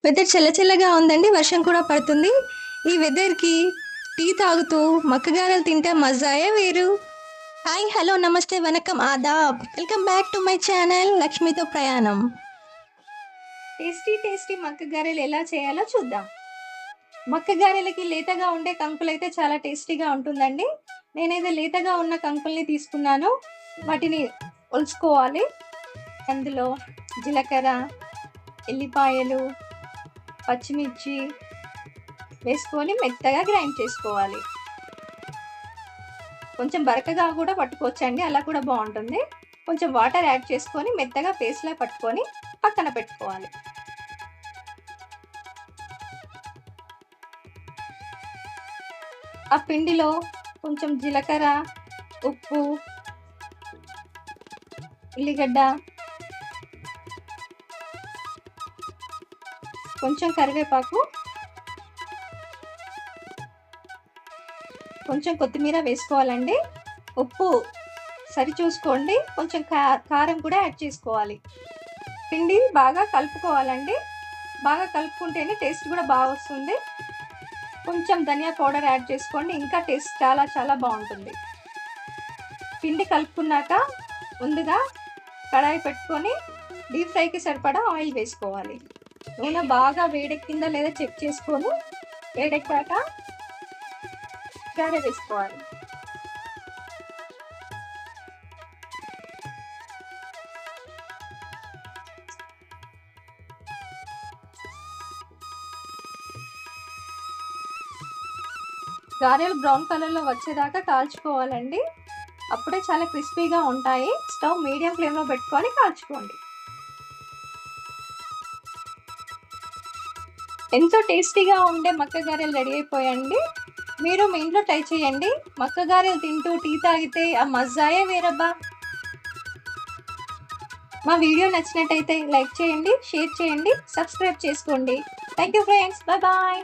Weather చల్లచల్లగా ఉందండి. వర్షం కూడా పడుతుంది. ఈ వెదర్‌కి టీ తాగుతూ మక్కగారెలు తింటే మజాయే వేరు. Hi, hello, namaste, vanakkam, adab. Welcome back to my channel లక్ష్మితో ప్రయాణం. టేస్టీ టేస్టీ మక్కగారెలు ఎలా చేయాలో చూద్దాం. మక్కగారెలకి లేతగా ఉండే కంకులైతే చాలా టేస్టీగా ఉంటుందండి. నేనైతే లేతగా ఉన్న కంకుల్ని తీసుకున్నాను. వాటిని ఒలుచుకోవాలి. అందులో జీలకర్ర, ఎల్లిపాయలు, పచ్చిమిర్చి వేసుకొని మెత్తగా గ్రైండ్ చేసుకోవాలి. కొంచెం బరకగా కూడా పట్టుకోవచ్చండి, అలా కూడా బాగుంటుంది. కొంచెం వాటర్ యాడ్ చేసుకొని మెత్తగా పేస్ట్లా పట్టుకొని పక్కన పెట్టుకోవాలి. ఆ పిండిలో కొంచెం జీలకర్ర, ఉప్పు, ఉల్లిగడ్డ, కొంచెం కరివేపాకు, కొంచెం కొత్తిమీర వేసుకోవాలండి. ఉప్పు సరి చూసుకోండి. కొంచెం కారం కూడా యాడ్ చేసుకోవాలి. పిండి బాగా కలుపుకోవాలండి. బాగా కలుపుకుంటేనే టేస్ట్ కూడా బాగా వస్తుంది. కొంచెం ధనియా పౌడర్ యాడ్ చేసుకోండి, ఇంకా టేస్ట్ చాలా చాలా బాగుంటుంది. పిండి కలుపుకున్నాక ముందుగా కడాయి పెట్టుకొని డీప్ ఫ్రైకి సరిపడా ఆయిల్ వేసుకోవాలి. నూనె బాగా వేడెక్కిందా లేదా చెక్ చేసుకొని వేడెక్కాక గారె వేసుకోవాలి. గారెలు బ్రౌన్ కలర్లో వచ్చేదాకా కాల్చుకోవాలండి. అప్పుడే చాలా క్రిస్పీగా ఉంటాయి. స్టవ్ మీడియం ఫ్లేమ్లో పెట్టుకొని కాల్చుకోండి. ఎంతో టేస్టీగా ఉండే మక్క గారెలు రెడీ అయిపోయండి. మీరు మీ ఇంట్లో ట్రై చేయండి. మక్క గారెలు తింటూ టీ తాగితే ఆ మజాయే వేరబ్బా. మా వీడియో నచ్చినట్టయితే లైక్ చేయండి, షేర్ చేయండి, సబ్స్క్రైబ్ చేసుకోండి. Thank you friends, bye bye.